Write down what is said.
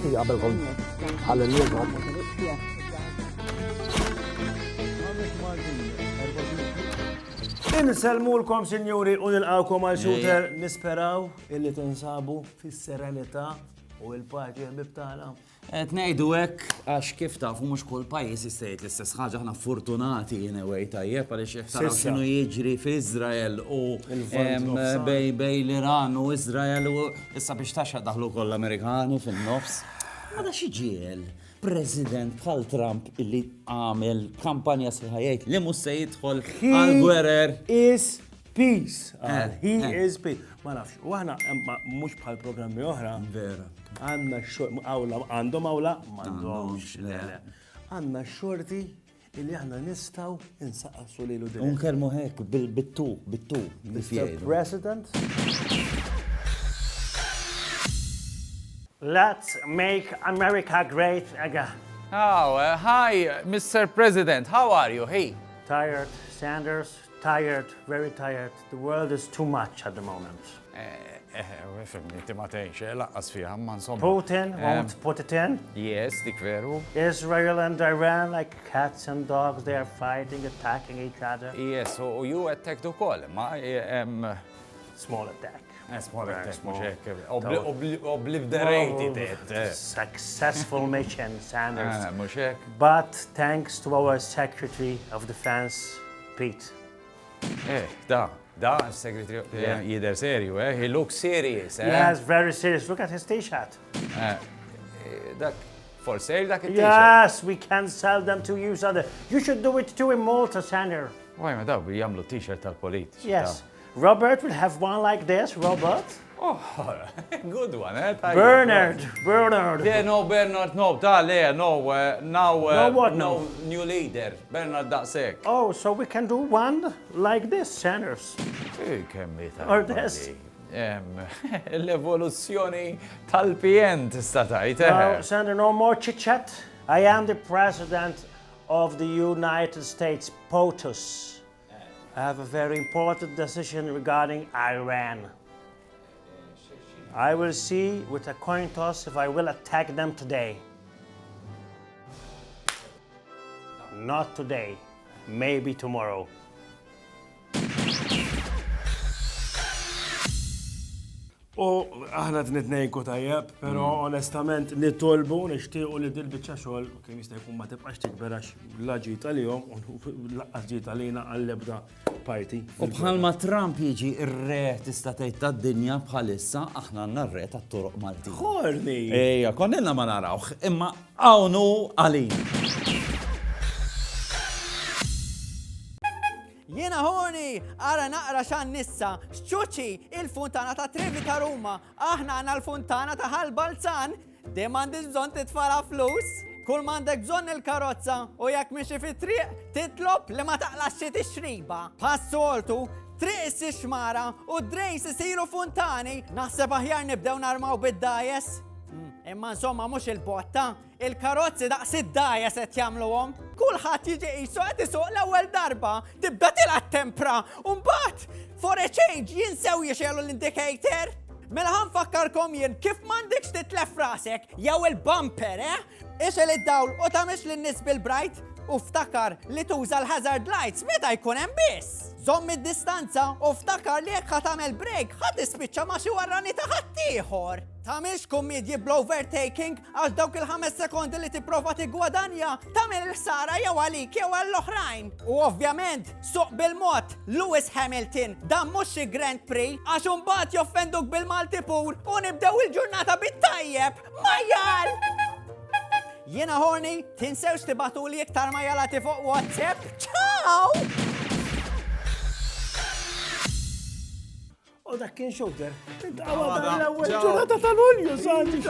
minuti qabelkom ħall-nies. Inselmulkom, sinjuri, u nilqawkom għal shooter nisperaw illi tinsabu fis-serenità u l-parti ħbib tagħna. Qed ngħidu hekk għax kif tafu mhux kull pajjiż jistgħid l-istess ħaġa aħna fortunati anyway tajjeb għaliex jekk taraw x'inhu jiġri f'Iżrael u bej l-Iran u Iżrael u issa biex taxxa daħlu koll Amerikani fin-nofs. Għada xi ġiel President bħal Trump illi għamel kampanja sħiħa jgħid li mhux se jidħol għall-gwerer. Is peace. He is peace. Ma nafx, u aħna mhux bħal programmi oħra. Vera. Għandna awla, għandhom awla, m'għandhomx. Għandna xorti illi aħna nistgħu insaqsu lilu din. Unkellmu hekk bit-tu. Mr. President. Let's make America great again. Oh, hi, Mr. President. How are you? Hey. Tired, Sanders. Tired, very tired. The world is too much at the moment. Putin won't put it in. Yes, dik veru. Israel and Iran, like cats and dogs, they are fighting, attacking each other. Yes, so you attacked ukoll, ma Small attack. Small attack, mhux hekk. Obliterated it. Successful mission, Sanders. Mhux hekk. But thanks to our Secretary of Defense, Pete. Da, Secretary, jidher serju, He looks serious, Yes, very serious. Look at his t-shirt. Dak, for sale dak it-t-shirt? Yes, we can sell them to you. You should do it too in Malta, Sanders. Why, ma daw jagħmlu t-shirt tal-politiċi. Yes. Robert will have one like this, Robert. Oh, good one, Bernard. Yeah, no, Bernard, no, No, new leader, Bernard daqsek. Oh, so we can do one like this, Sanders. Or this. L-evoluzzjoni tal-PN tista' tgħid. No, Sanders, no more chit-chat. I am the president of the United States POTUS. I have a very important decision regarding Iran. I will see with a coin toss if I will attack them today. Not today, maybe tomorrow. U aħna t-nitnejn tajjeb, pero onestament nitolbu nixtiequ li dil-biċċa xogħol kien jista' jkun ma tibqax tikberax la ġiet għalihom u laqqas ġiet għalina għall-ebda parti. U bħalma Trump jiġi r-re tista' tgħid tad-dinja bħalissa aħna għandna r-re tat-toroq Malti. Ħorni! Ejja, konnilna ma narawh, imma hawnhu għalin. Jiena ħoni, ara naqra xan nissa, xċuċi il-funtana ta' Trevi ta' Ruma, aħna għana l-funtana ta' Ħal-Balzan, dem għandix bżon titfala flus, kull mandek bżon il-karozza u jak miexi fit-triq titlob li ma taqlax xi tixriba. Passoltu, triq issi xmara u drejs isiru funtani, naħseb aħjar nibdew narmaw bid-dajes. Imma insomma mhux il-botta, il-karozzi daqs id-dajes qed jagħmluhom. Kulħadd jiġi qisu qed isuq l-ewwel darba, tibda tilgħat tempra, u mbagħad for a change jinsew jixelu l-indicator. Mela ħanfakkarkom jien kif m'għandekx titlef rasek jew il-bumper, Ixel id-dawl u tagħmilx lin-nies bil-brajt u ftakar li tuża l-hazard lights meta jkun hemm biss. Żomm id-distanza u ftakar li jekk ħatamel break ħadd tispiċċa ma' xi warrani ta' ħaddieħor. Tagħmilx kummedji bl-overtaking għax dawk il-5 sekondi li tipprova tiggwadanja tagħmel il-ħsara jew għalik jew għall-oħrajn. U ovvjament suq bil-mod Lewis Hamilton dan mhux xi Grand Prix għax imbagħad joffenduk bil-multipur u nibdew il-ġurnata bit-tajjeb. Majjal! Jiena ħorni, tinsewx tibatuli iktar majjalati fuq WhatsApp. Ciao! U dak kien shooter. Għawada l-ewwel ġurnata tal-Ulju, santi.